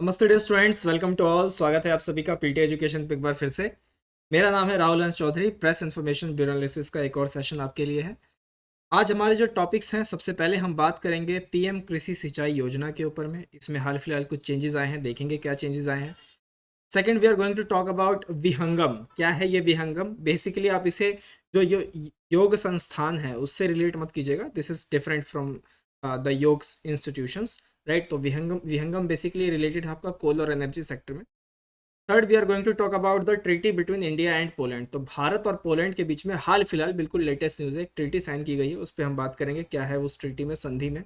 नमस्ते dear students, welcome to all. स्वागत है आप सभी का पीटी एजुकेशन पे एक बार फिर से। मेरा नाम है Rahul Hans Chaudhary. Press information bureau analysis का एक और सेशन आपके लिए है। आज हमारे जो टॉपिक्स हैं, सबसे पहले हम बात करेंगे पीएम कृषि सिंचाई योजना के ऊपर में। इसमें हाल फिलहाल कुछ चेंजेस आए हैं, देखेंगे क्या चेंजेस आए हैं। Second, we are going to talk about Vihangam. क्या है ये विहंगम? बेसिकली आप इसे जो योग संस्थान है उससे रिलेट मत कीजिएगा। This is different from the yoga institutions, right. तो विहंगम विहंगम बेसिकली रिलेटेड है आपका कोल और एनर्जी सेक्टर में। Third, we are going to talk about the treaty between India and Poland. तो भारत और पोलैंड के बीच में हाल फिलहाल बिल्कुल लेटेस्ट न्यूज़ है, एक ट्रीटी साइन की गई है, उस पर हम बात करेंगे क्या है उस ट्रीटी में, संधि में।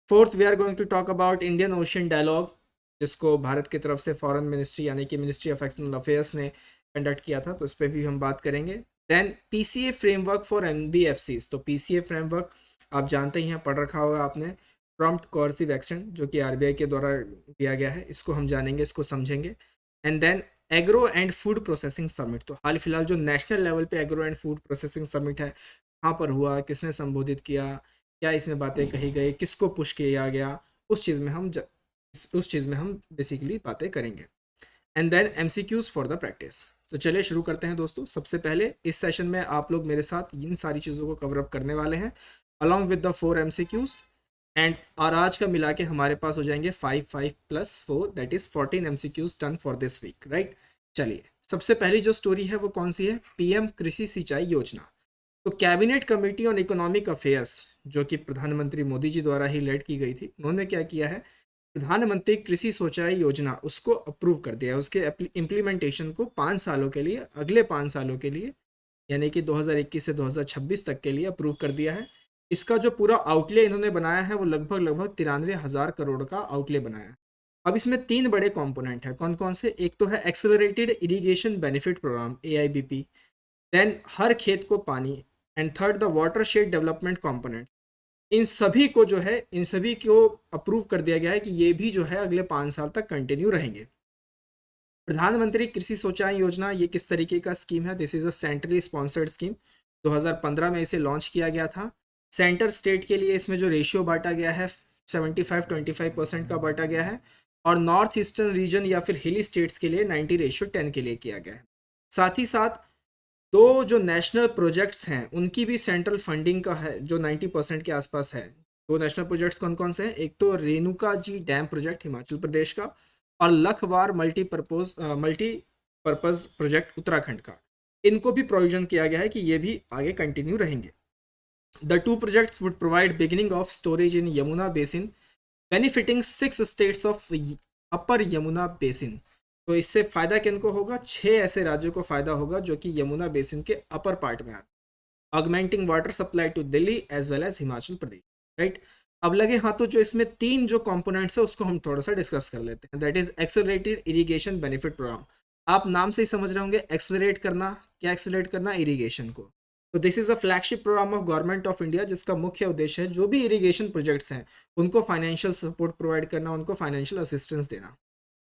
Fourth, we are going to talk about Indian ocean dialogue, जिसको भारत की तरफ से फॉरेन मिनिस्ट्री यानी कि मिनिस्ट्री ऑफ एक्सटर्नल अफेयर्स ने कंडक्ट किया था, तो इस पर भी हम बात करेंगे। Then PCA framework for NBFC. तो पीसीए फ्रेमवर्क आप जानते ही हैं, पढ़ रखा होगा आपने। प्रॉम्प्ट कोर्सिव एक्शन, जो कि आरबीआई के द्वारा दिया गया है, इसको हम जानेंगे, इसको समझेंगे। And then agro and food processing summit. तो हाल फिलहाल जो नेशनल लेवल पे agro and food processing summit है, कहाँ पर हुआ, किसने संबोधित किया, क्या इसमें बातें कही गई, किसको पुश किया गया, उस चीज़ में हम बेसिकली बातें करेंगे। And then MCQs for the practice. तो चलिए शुरू करते हैं दोस्तों। सबसे पहले इस सेशन में आप लोग मेरे साथ इन सारी चीज़ों को कवर अप करने वाले हैं along with the 4 MCQs. And और आज का मिला के हमारे पास हो जाएंगे 5 5 + 4, that is 14 MCQs done for this week, right. चलिए, सबसे पहली जो स्टोरी है वो कौन सी है? पीएम कृषि सिंचाई योजना। तो cabinet committee on economic affairs, जो कि प्रधानमंत्री मोदी जी द्वारा ही लेड की गई थी, उन्होंने क्या किया है, प्रधानमंत्री कृषि सिंचाई योजना उसको अप्रूव कर दिया है। उसके इम्प्लीमेंटेशन को 5 सालों के लिए, अगले 5 सालों के लिए, यानी कि 2021 से 2026 तक के लिए अप्रूव कर दिया है। इसका जो पूरा आउटले इन्होंने बनाया है वो लगभग लगभग 93,000 करोड़ का आउटले बनाया है। अब इसमें 3 बड़े कंपोनेंट हैं। कौन कौन से? एक तो है accelerated irrigation benefit programme, AIBP. Then हर खेत को पानी। And third, the watershed development component. इन सभी को जो है, इन सभी को अप्रूव कर दिया गया है कि ये भी जो है अगले 5 साल तक कंटिन्यू रहेंगे। प्रधानमंत्री कृषि सिंचाई योजना ये किस तरीके का स्कीम है? This is a centrally sponsored scheme. 2015 में इसे लॉन्च किया गया था। सेंटर स्टेट के लिए इसमें जो रेशियो बांटा गया है 75-25% का बांटा गया है। और नॉर्थ ईस्टर्न रीजन या फिर हिली स्टेट्स के लिए 90:10 के लिए किया गया है। साथ ही साथ दो जो नेशनल प्रोजेक्ट्स हैं उनकी भी सेंट्रल फंडिंग का है, जो 90% के आसपास है। दो नेशनल प्रोजेक्ट्स कौन कौन से हैं? एक तो रेणुका जी डैम प्रोजेक्ट हिमाचल प्रदेश का, और लखवार मल्टीपर्पज प्रोजेक्ट उत्तराखंड का। इनको भी प्रोविजन किया गया है कि ये भी आगे कंटिन्यू रहेंगे। The two projects would provide beginning of storage in Yamuna basin, benefiting 6 states of upper Yamuna basin. तो इससे फायदा किनको होगा? 6 ऐसे राज्यों को फायदा होगा जो कि यमुना बेसिन के अपर पार्ट में आते हैं। Augmenting water supply to Delhi as well as Himachal Pradesh, right. अब लगे हाथों जो इसमें 3 जो कंपोनेंट्स है उसको हम थोड़ा सा डिस्कस कर लेते हैं। That is accelerated irrigation benefit programme. आप नाम से ही समझ रहे होंगे, एक्सेलरेट करना। क्या एक्सेलरेट करना? इरिगेशन को। तो this is a flagship programme of government of India, जिसका मुख्य उद्देश्य है जो भी इरिगेशन प्रोजेक्ट्स हैं उनको फाइनेंशियल सपोर्ट प्रोवाइड करना, उनको फाइनेंशियल असिस्टेंस देना।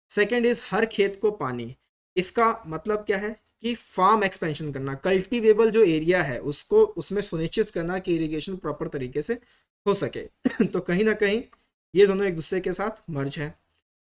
सेकेंड इज हर खेत को पानी। इसका मतलब क्या है कि फार्म एक्सपेंशन करना, कल्टीवेबल जो एरिया है उसको उसमें सुनिश्चित करना कि इरिगेशन प्रॉपर तरीके से हो सके। तो कहीं ना कहीं ये दोनों एक दूसरे के साथ मर्ज है।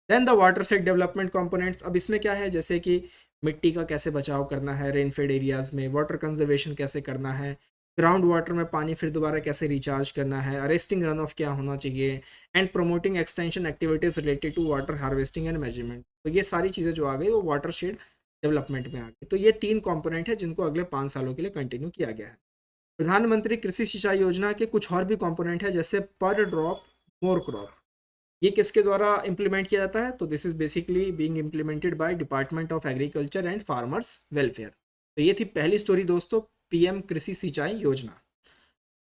Then the watershed development components. अब इसमें क्या है, जैसे कि मिट्टी का कैसे बचाव करना है रेनफेड एरियाज में, वाटर कंजर्वेशन कैसे करना है, ग्राउंड वाटर में पानी फिर दोबारा कैसे रिचार्ज करना है, अरेस्टिंग रन ऑफ क्या होना चाहिए, and promoting extension activities related to water harvesting and measurement. तो ये सारी चीज़ें जो आ गई वो वाटर शेड डेवलपमेंट में आ गई। तो ये 3 कंपोनेंट है जिनको अगले 5 सालों के लिए कंटिन्यू किया गया है। प्रधानमंत्री कृषि सिंचाई योजना के कुछ और भी कंपोनेंट है, जैसे पर ड्रॉप मोर क्रॉप। ये किसके द्वारा इंप्लीमेंट किया जाता है? तो this is basically being implemented by department of agriculture and farmers welfare. तो ये थी पहली स्टोरी दोस्तों, पीएम कृषि सिंचाई योजना।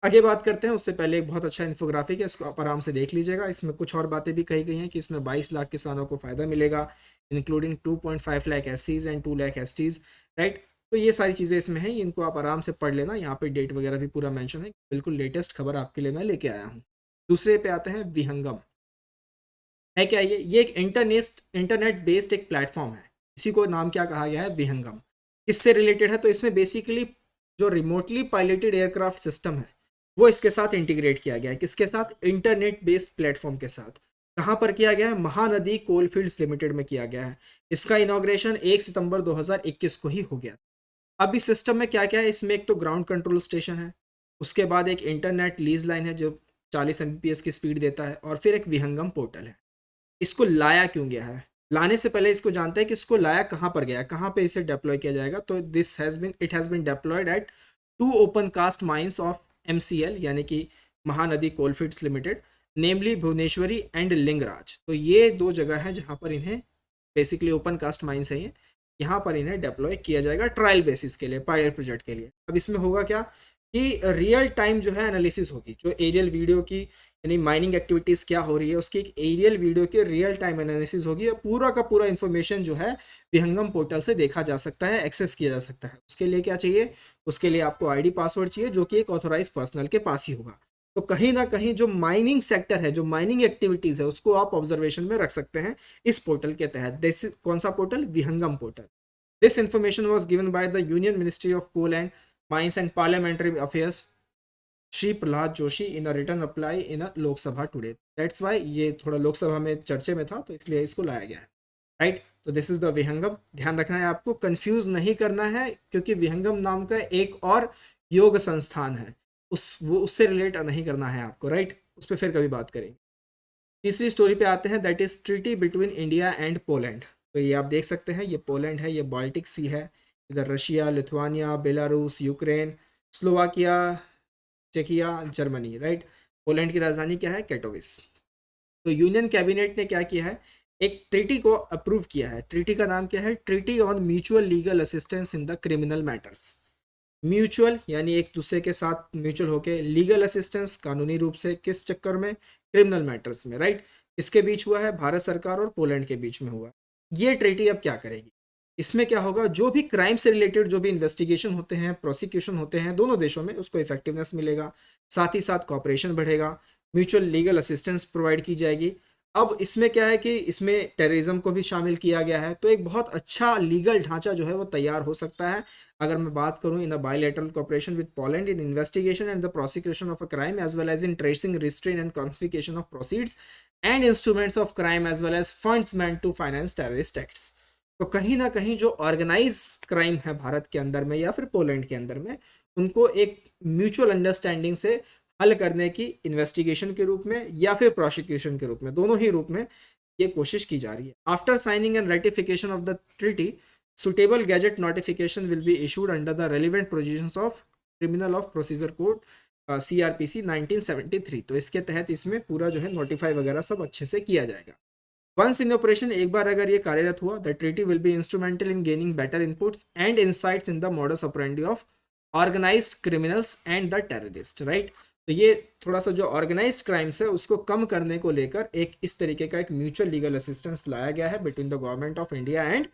आगे बात करते हैं, उससे पहले एक बहुत अच्छा इन्फोग्राफिक है, इसको आप आराम से देख लीजिएगा। इसमें कुछ और बातें भी कही गई हैं कि इसमें 22 लाख किसानों को फायदा मिलेगा, इंक्लूडिंग 2.5 लाख एससीज एंड 2 लाख एसटीज, राइट। तो ये सारी चीज़ें इसमें हैं, इनको आप आराम से पढ़ लेना। यहाँ पे डेट वगैरह भी पूरा मेंशन है, बिल्कुल लेटेस्ट खबर आपके लिए मैं लेके आया हूँ। दूसरे पे आते हैं, विहंगम। है क्या ये एक इंटरनेट बेस्ड एक प्लेटफॉर्म है। इसी को नाम क्या कहा गया है? विहंगम। इससे रिलेटेड है। तो इसमें बेसिकली जो रिमोटली पायलटेड एयरक्राफ्ट सिस्टम है वो इसके साथ इंटीग्रेट किया गया है। किसके साथ? इंटरनेट बेस्ड प्लेटफॉर्म के साथ। कहाँ पर किया गया है? महानदी कोलफील्ड्स लिमिटेड में किया गया है। इसका इनॉग्रेशन 1 सितंबर 2021 को ही हो गया। अब इस सिस्टम में क्या क्या है? इसमें एक तो ग्राउंड कंट्रोल स्टेशन है, उसके बाद एक इंटरनेट लीज लाइन है जो 40 Mbps की स्पीड देता है, और फिर एक विहंगम पोर्टल है। इसको लाया क्यों गया है? लाने से पहले इसको जानते हैं कि इसको लाया कहाँ पर गया है, कहाँ पे इसे डिप्लॉय किया जाएगा। तो it has been deployed at 2 open cast mines of MCL, यानी कि Mahanadi coalfields limited, namely Bhubaneswari and Lingaraj. तो ये दो जगह है जहाँ पर इन्हें, बेसिकली ओपन कास्ट माइंस है ये, यहाँ पर इन्हें डिप्लॉय किया जाएगा ट्रायल बेसिस के लिए, पायलट प्रोजेक्ट के लिए। अब इसमें होगा क्या कि रियल टाइम जो है एनालिसिस होगी, जो एरियल वीडियो की, यानी माइनिंग एक्टिविटीज़ क्या हो रही है उसकी एक एरियल वीडियो की रियल टाइम एनालिसिस होगी, और पूरा का पूरा इन्फॉर्मेशन जो है विहंगम पोर्टल से देखा जा सकता है, एक्सेस किया जा सकता है। उसके लिए क्या चाहिए? उसके लिए आपको ID पासवर्ड चाहिए, जो कि एक ऑथोराइज पर्सनल के पास ही होगा। तो कहीं ना कहीं जो माइनिंग सेक्टर है, जो माइनिंग एक्टिविटीज़ है, उसको आप ऑब्जर्वेशन में रख सकते हैं इस पोर्टल के तहत। कौन सा पोर्टल? विहंगम portal. This information was given by the Union Ministry of Coal and Mines and Parliamentary Affairs, Shri Prahlad Joshi, in a return apply in a Lok Sabha today. That's why ये थोड़ा लोकसभा में चर्चे में था, तो इसलिए इसको लाया गया है, राइट। तो दिस इज द विहंगम। ध्यान रखना है आपको, कंफ्यूज नहीं करना है, क्योंकि विहंगम नाम का एक और योग संस्थान है, उससे रिलेट नहीं करना है आपको, राइट। उस पर फिर कभी बात करेंगे। तीसरी स्टोरी पे आते हैं, that is treaty between India and Poland. तो ये आप देख सकते हैं, ये पोलैंड है, ये बाल्टिक सी है, इधर Russia, Lithuania, Belarus, Ukraine, Slovakia, चेकिया, जर्मनी, राइट। पोलैंड की राजधानी क्या है? कैटोविस। तो यूनियन कैबिनेट ने क्या किया है? एक ट्रीटी को अप्रूव किया है। ट्रीटी का नाम क्या है? Treaty on mutual legal assistance in the criminal matters. Mutual यानी एक दूसरे के साथ म्यूचुअल होके, लीगल असिस्टेंस कानूनी रूप से, किस चक्कर में? क्रिमिनल मैटर्स में, राइट। इसके बीच हुआ है, भारत सरकार और पोलैंड के बीच में हुआ। ये ट्रीटी अब क्या करेगी? इसमें क्या होगा? जो भी क्राइम से रिलेटेड जो भी इन्वेस्टिगेशन होते हैं, प्रोसिक्यूशन होते हैं दोनों देशों में, उसको इफेक्टिवनेस मिलेगा, साथ ही साथ कॉपरेशन बढ़ेगा, म्यूचुअल लीगल असिस्टेंस प्रोवाइड की जाएगी। अब इसमें क्या है कि इसमें टेररिज्म को भी शामिल किया गया है, तो एक बहुत अच्छा लीगल ढांचा जो है वो तैयार हो सकता है। अगर मैं बात करूं, in a bilateral cooperation with Poland in investigation and the prosecution of a crime as well as in tracing, restrain and confiscation of proceeds and instruments of crime as well as funds meant to finance terrorist acts. तो कहीं ना कहीं जो organise crime है भारत के अंदर में या फिर पोलैंड के अंदर में, उनको एक म्यूचुअल अंडरस्टैंडिंग से हल करने की, इन्वेस्टिगेशन के रूप में या फिर प्रोसिक्यूशन के रूप में, दोनों ही रूप में ये कोशिश की जा रही है। After signing and ratification of the treaty, suitable gadget notification will be issued under the relevant provisions of criminal of procedure code CRPC 1973। तो इसके तहत इसमें पूरा जो है नोटिफाई वगैरह सब अच्छे से किया जाएगा। वंस इन ऑपरेशन, एक बार अगर ये कार्यरत हुआ, the treaty will be instrumental in gaining better inputs and insights in the modus operandi of organised criminals and the terrorist, right. तो ये थोड़ा सा जो ऑर्गेनाइज्ड क्राइम्स है उसको कम करने को लेकर एक इस तरीके का एक म्यूचुअल लीगल असिस्टेंस लाया गया है between the government of India and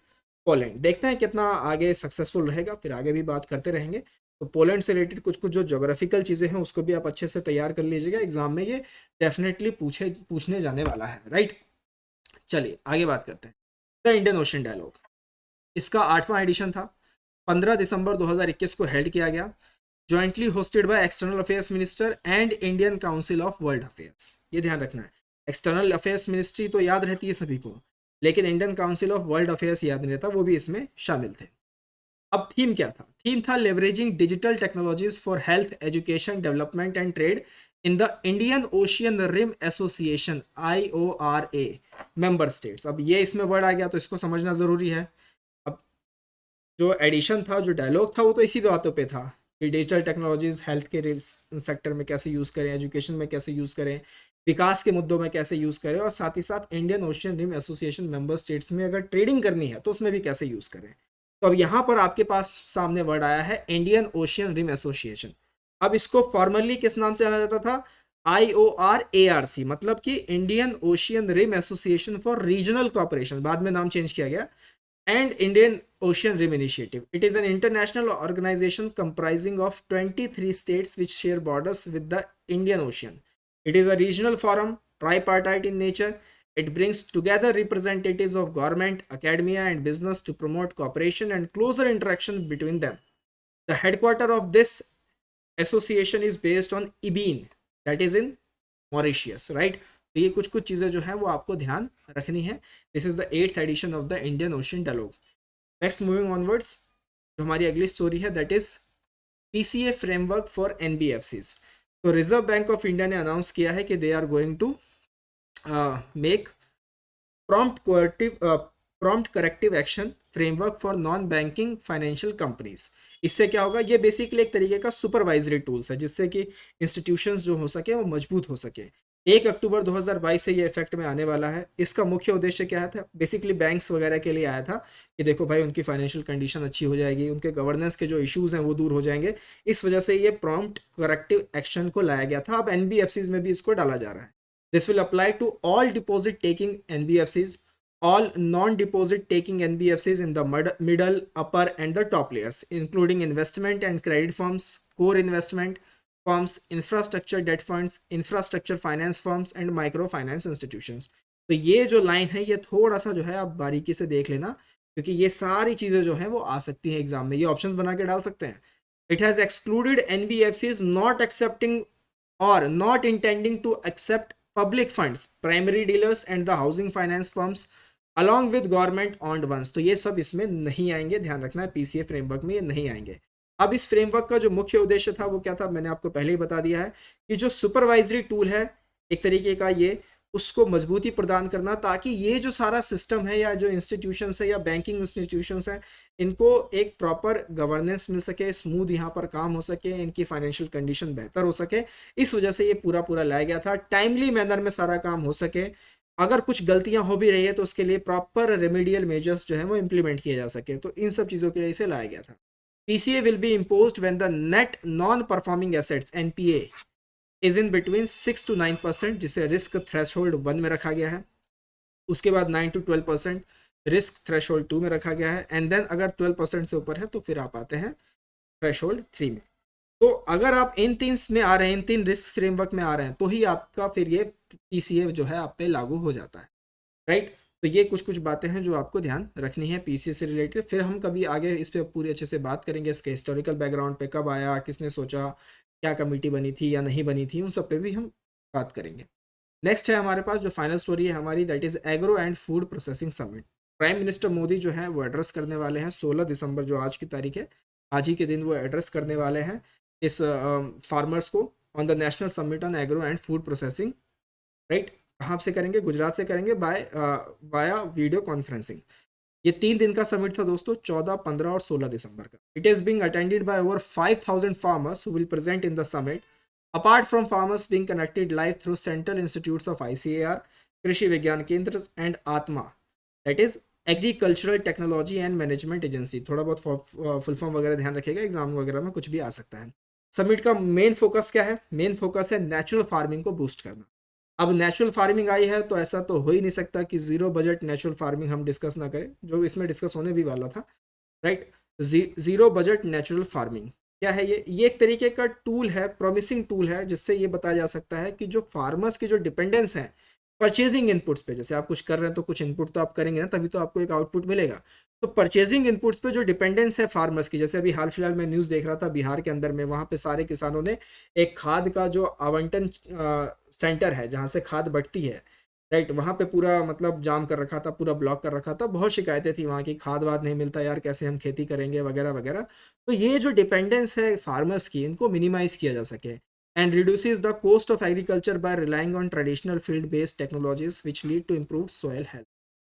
Poland. देखते हैं कितना आगे सक्सेसफुल रहेगा, फिर आगे भी बात करते रहेंगे। तो पोलैंड से रिलेटेड कुछ कुछ जो जोग्राफिकल चीज़ें हैं उसको भी आप अच्छे से तैयार कर लीजिएगा, एग्जाम में ये डेफिनेटली पूछने जाने वाला है, राइट। चलिए आगे बात करते हैं। द इंडियन ओशन डायलॉग, इसका 8वां एडिशन था, 15 दिसंबर 2021 को हेल्ड किया गया, jointly hosted by external affairs minister and Indian council of world affairs. ये ध्यान रखना है, एक्सटर्नल अफेयर्स मिनिस्ट्री तो याद रहती है सभी को, लेकिन Indian council of world affairs याद नहीं रहता, वो भी इसमें शामिल थे। अब थीम क्या था? थीम था leveraging digital technologies for health, education, development and trade in the Indian ocean rim association IORA member states. अब ये इसमें वर्ड आ गया तो इसको समझना जरूरी है। अब जो एडिशन था, जो डायलॉग था, वो तो इसी बातों पे था कि डिजिटल टेक्नोलॉजीज हेल्थ के सेक्टर में कैसे यूज़ करें, एजुकेशन में कैसे यूज़ करें, विकास के मुद्दों में कैसे यूज़ करें, और साथ ही साथ Indian ocean rim association member states में अगर ट्रेडिंग करनी है तो उसमें भी कैसे यूज़ करें। तो अब यहाँ पर आपके पास सामने वर्ड आया है इंडियन ओशियन रिम एसोसिएशन। अब इसको फॉर्मली किस नाम से जाना जाता था? IORARC, मतलब कि Indian ocean rim association for regional cooperation, बाद में नाम चेंज किया गया, and Indian Ocean Rim Initiative. It is an international organization comprising of 23 states which share borders with the Indian Ocean. It is a regional forum, tripartite in nature. It brings together representatives of government, academia, and business to promote cooperation and closer interaction between them. The headquarters of this association is based on Ibeen, that is in Mauritius, right? तो ये कुछ कुछ चीज़ें जो है वो आपको ध्यान रखनी है। This is the 8th edition of the Indian ocean dialogue. Next moving onwards, जो हमारी अगली स्टोरी है that is PCA framework for NBFCs. तो रिजर्व बैंक ऑफ इंडिया ने अनाउंस किया है कि they are going to make prompt corrective action framework for non banking financial companies. इससे क्या होगा, ये बेसिकली एक तरीके का सुपरवाइजरी टूल्स है जिससे कि इंस्टीट्यूशंस जो हो सके वो मजबूत हो सके। 1 अक्टूबर 2022 से ये इफेक्ट में आने वाला है। इसका मुख्य उद्देश्य क्या था, बेसिकली बैंक्स वगैरह के लिए आया था कि देखो भाई उनकी फाइनेंशियल कंडीशन अच्छी हो जाएगी, उनके गवर्नेंस के जो इश्यूज हैं वो दूर हो जाएंगे। इस वजह से ये प्रॉम्प्ट करेक्टिव एक्शन को लाया गया था। अब एनबीएफसीज में भी इसको डाला जा रहा है। This will apply to all deposit taking NBFCs, all non-deposit taking NBFCs in the middle, upper and the top layers, including investment and credit firms, core investment firms, infrastructure debt funds, infrastructure finance firms and microfinance institutions। तो ये जो line है ये थोड़ा सा जो है आप बारीकी से देख लेना, क्योंकि ये सारी चीज़ें जो हैं वो आ सकती हैं एग्जाम में। ये ऑप्शंस बना के डाल सकते हैं। It has excluded NBFCs not accepting or not intending to accept public funds, primary dealers and the housing finance firms along with government owned ones। तो ये सब इसमें नहीं आएंगे, ध्यान रखना है, पीसीए फ्रेमवर्क में ये नहीं आएंगे। अब इस फ्रेमवर्क का जो मुख्य उद्देश्य था वो क्या था, मैंने आपको पहले ही बता दिया है कि जो सुपरवाइजरी टूल है एक तरीके का, ये उसको मजबूती प्रदान करना, ताकि ये जो सारा सिस्टम है या जो इंस्टीट्यूशंस है या बैंकिंग इंस्टीट्यूशंस हैं इनको एक प्रॉपर गवर्नेंस मिल सके, स्मूथ यहाँ पर काम हो सके, इनकी फाइनेंशियल कंडीशन बेहतर हो सके। इस वजह से ये पूरा पूरा लाया गया था, टाइमली मैनर में सारा काम हो सके। अगर कुछ गलतियां हो भी रही है तो उसके लिए प्रॉपर रेमेडियल मेजर्स जो है वो इम्प्लीमेंट किए जा सके। तो इन सब चीज़ों के लिए इसे लाया गया था। PCA will be imposed when the net non performing assets NPA is in between 6 to 9%, जिसे रिस्क थ्रेशोल्ड 1 में रखा गया है। उसके बाद 9 to 12% रिस्क थ्रेशोल्ड 2 में रखा गया है। एंड देन अगर 12% से ऊपर है तो फिर आप आते हैं थ्रेशोल्ड 3 में। तो अगर आप इन तीन में आ रहे हैं, इन तीन रिस्क फ्रेमवर्क में आ रहे हैं, तो ही आपका फिर ये पीसीए जो है आप पे लागू हो जाता है, राइट। तो ये कुछ कुछ बातें हैं जो आपको ध्यान रखनी है पीसीए से रिलेटेड। फिर हम कभी आगे इस पर पूरी अच्छे से बात करेंगे, इसके हिस्टोरिकल बैकग्राउंड पे, कब आया, किसने सोचा, क्या कमेटी बनी थी या नहीं बनी थी, उन सब पे भी हम बात करेंगे। नेक्स्ट है हमारे पास जो फाइनल स्टोरी है हमारी, that is agro and food processing summit. Prime minister Modi जो है वो एड्रेस करने वाले हैं 16 दिसंबर, जो आज की तारीख है, आज ही के दिन वो एड्रेस करने वाले हैं इस फार्मर्स को on the national summit on agro and food processing, right. कहाँ से करेंगे, गुजरात से करेंगे वाया वीडियो कॉन्फ्रेंसिंग। ये 3 दिन का समिट था दोस्तों, 14, 15 और 16 दिसंबर का। It is being attended by over 5000 farmers who will present in the summit, apart from farmers being connected live through central institutes of ICAR, कृषि विज्ञान केंद्र एंड आत्मा, that is agricultural technology and management agency. थोड़ा बहुत full form वगैरह ध्यान रखिएगा, exam वगैरह में कुछ भी आ सकता है। समिट का मेन फोकस क्या है, मेन फोकस है नेचुरल फार्मिंग को बूस्ट करना। अब नेचुरल फार्मिंग आई है तो ऐसा तो हो ही नहीं सकता कि जीरो बजट नेचुरल फार्मिंग हम डिस्कस ना करें, जो इसमें डिस्कस होने भी वाला था, right. Zero budget natural farming क्या है, ये एक तरीके का टूल है, प्रॉमिसिंग टूल है, जिससे ये बताया जा सकता है कि जो फार्मर्स की जो डिपेंडेंस है परचेजिंग इनपुट्स पे, जैसे आप कुछ कर रहे हैं तो कुछ इनपुट तो आप करेंगे ना, तभी तो आपको एक आउटपुट मिलेगा। तो परचेजिंग इनपुट्स पे जो डिपेंडेंस है फार्मर्स की, जैसे अभी हाल फिलहाल में न्यूज़ देख रहा था बिहार के अंदर में, वहाँ पे सारे किसानों ने एक खाद का जो आवंटन सेंटर है जहाँ से खाद बढ़ती है, राइट, वहाँ पे पूरा मतलब जाम कर रखा था, पूरा ब्लॉक कर रखा था। बहुत शिकायतें थी वहाँ की, खाद वाद नहीं मिलता यार, कैसे हम खेती करेंगे वगैरह वगैरह। तो ये जो डिपेंडेंस है फार्मर्स की, इनको मिनिमाइज किया जा सके and reduces the cost of agriculture by relying on traditional field based technologies which lead to improve soil health.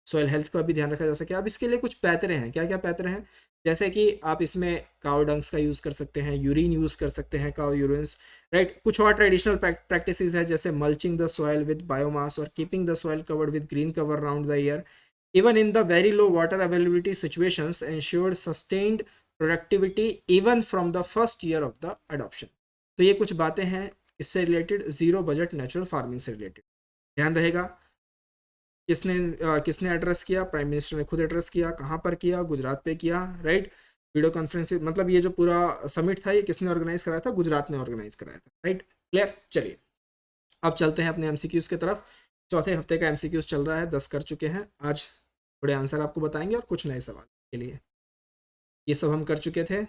Soil health का भी ध्यान रखा जा सके। अब इसके लिए कुछ पैतरे हैं, क्या क्या पैतरे हैं, जैसे कि आप इसमें काउ डंग्स का यूज़ कर सकते हैं, यूरिन यूज़ कर सकते हैं, काउ यूरिन्स, राइट। कुछ और ट्रेडिशनल प्रैक्टिसेस है जैसे mulching the soil with biomass और keeping the soil covered with green cover round the year even in the very low water availability situations ensured sustained productivity even from the first year of the adoption। तो ये कुछ बातें हैं इससे related, zero budget natural farming से related, ध्यान रहेगा। किसने एड्रेस किया, प्राइम मिनिस्टर ने खुद एड्रेस किया। कहाँ पर किया, गुजरात पे किया, राइट। वीडियो कॉन्फ्रेंस, मतलब ये जो पूरा समिट था ये किसने ऑर्गेनाइज कराया था, गुजरात ने ऑर्गेनाइज कराया था, राइट, क्लियर। चलिए अब चलते हैं अपने एमसीक्यूज की तरफ। चौथे हफ्ते का एमसीक्यूज चल रहा है, 10 कर चुके हैं। आज थोड़े आंसर आपको बताएंगे और कुछ नए सवाल के लिए, ये सब हम कर चुके थे।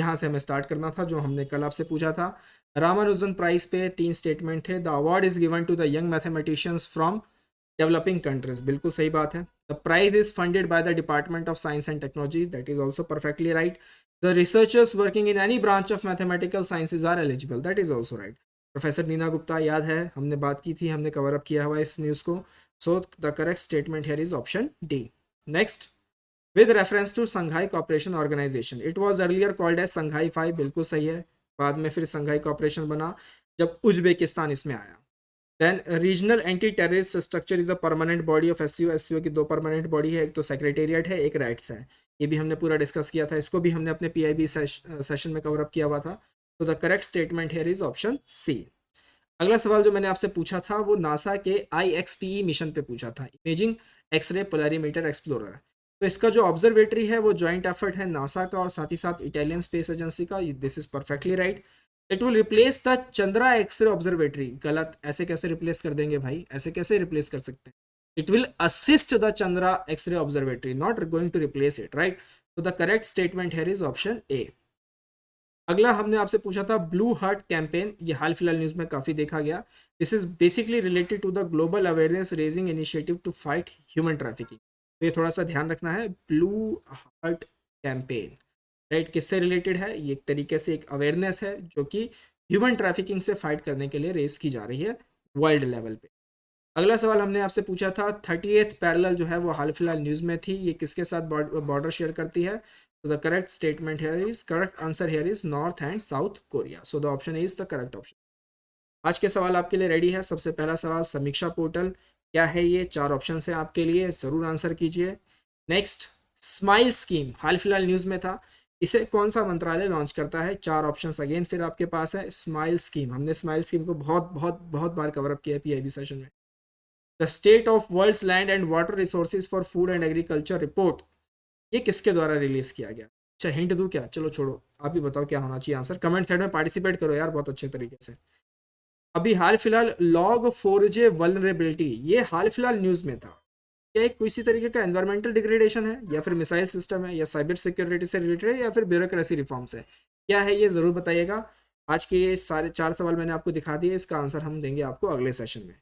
यहाँ से हमें स्टार्ट करना था, जो हमने कल आपसे पूछा था। रामानुजन प्राइज पे 3 स्टेटमेंट थे। The award is given to the young mathematicians from developing countries, बिल्कुल सही बात है। The prize is funded by the department of science and technology, that is also perfectly right. The researchers working in any branch of mathematical sciences are eligible, that is also right. Professor Neena Gupta, याद है हमने बात की थी, हमने cover up किया हुआ इस न्यूज़ को। So the correct statement here is option D. Next, with reference to Shanghai cooperation organisation, it was earlier called as Shanghai 5, बिल्कुल सही है। बाद में फिर संघाई कॉपरेशन बना जब उज्बेकिस्तान इसमें आया। Then regional anti terrorist structure is a permanent body of SCO. SCO की 2 परमानेंट बॉडी है, एक तो सेक्रेटेरिएट है, एक राइट्स है। ये भी हमने पूरा डिस्कस किया था, इसको भी हमने अपने पीआईबी सेशन में कवर अप किया हुआ था। तो the correct statement here is option C. अगला सवाल जो मैंने आपसे पूछा था वो नासा के IXPE मिशन पे पूछा था, इमेजिंग एक्सरे पोलरीमीटर एक्सप्लोरर। तो इसका जो ऑब्जर्वेटरी है वो जॉइंट एफर्ट है नासा का और साथ ही साथ इटालियन स्पेस एजेंसी का। This is perfectly right. It will replace the Chandra x ray observatory. गलत, ऐसे कैसे रिप्लेस कर देंगे भाई, ऐसे कैसे रिप्लेस कर सकते हैं। It will assist the Chandra x ray observatory, not going to replace it, right. तो the correct statement here is option A. अगला हमने आपसे पूछा था ब्लू हार्ट कैंपेन, ये हाल फिलहाल न्यूज में काफी देखा गया। This is basically related to the global awareness raising initiative to fight human trafficking. तो ये थोड़ा सा ध्यान रखना है, ब्लू हार्ट कैंपेन, राइट, किससे रिलेटेड है। ये एक तरीके से एक अवेयरनेस है जो कि ह्यूमन ट्रैफिकिंग से फाइट करने के लिए रेस की जा रही है वर्ल्ड लेवल पे। अगला सवाल हमने आपसे पूछा था 38th पैरेलल जो है वो हाल फिलहाल न्यूज में थी, ये किसके साथ बॉर्डर शेयर करती है। तो the correct statement here is, correct answer here is north and south Korea. So the option is the correct option. आज के सवाल आपके लिए रेडी है। सबसे पहला सवाल, समीक्षा पोर्टल क्या है ये, 4 ऑप्शन है आपके लिए, जरूर आंसर कीजिए। नेक्स्ट, स्माइल स्कीम हाल फिलहाल न्यूज में था, इसे कौन सा मंत्रालय लॉन्च करता है। 4 ऑप्शंस अगेन फिर आपके पास है। स्माइल स्कीम, हमने स्माइल स्कीम को बहुत बहुत बहुत बार कवर अप किया है पीआईबी सेशन में। The state of world's land and water resources for food and agriculture report, ये किसके द्वारा रिलीज किया गया। अच्छा, हिंट दूं क्या, चलो छोड़ो, आप ही बताओ क्या होना चाहिए आंसर। कमेंट थ्रेड में पार्टिसिपेट करो यार बहुत अच्छे तरीके से। अभी हाल फिलहाल log4j वल्नरेबिलिटी, ये हाल फिलहाल न्यूज में था। क्या एक किसी तरीके का एनवायरमेंटल डिग्रेडेशन है, या फिर मिसाइल सिस्टम है, या साइबर सिक्योरिटी से रिलेटेड है, या फिर ब्यूरोक्रेसी रिफॉर्म्स है, क्या है ये जरूर बताइएगा। आज के ये सारे 4 सवाल मैंने आपको दिखा दिए, इसका आंसर हम देंगे आपको अगले सेशन में।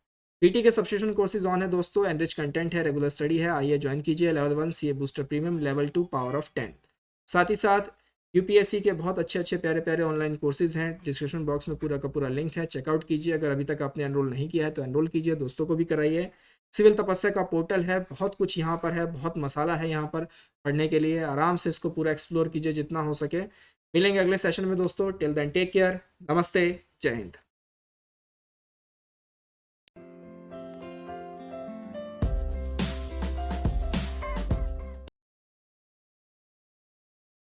पीटी के सब्सक्रिप्शन कोर्सेज ऑन है दोस्तों, एनरिच कंटेंट है, रेगुलर स्टडी है, आइए ज्वाइन कीजिए। Level 1 CA booster premium, level 2 power of 10। साथ ही साथ यूपीएससी के बहुत अच्छे अच्छे प्यारे प्यारे ऑनलाइन कोर्सेज हैं, डिस्क्रिप्शन बॉक्स में पूरा का पूरा लिंक है, चेकआउट कीजिए। अगर अभी तक आपने एनरोल नहीं किया है तो एनरोल कीजिए, दोस्तों को भी कराइए। सिविल तपस्या का पोर्टल है, बहुत कुछ यहाँ पर है, बहुत मसाला है यहाँ पर पढ़ने के लिए, आराम से इसको पूरा एक्सप्लोर कीजिए जितना हो सके। मिलेंगे अगले सेशन में दोस्तों, टिल देन टेक केयर, नमस्ते, जय हिंद।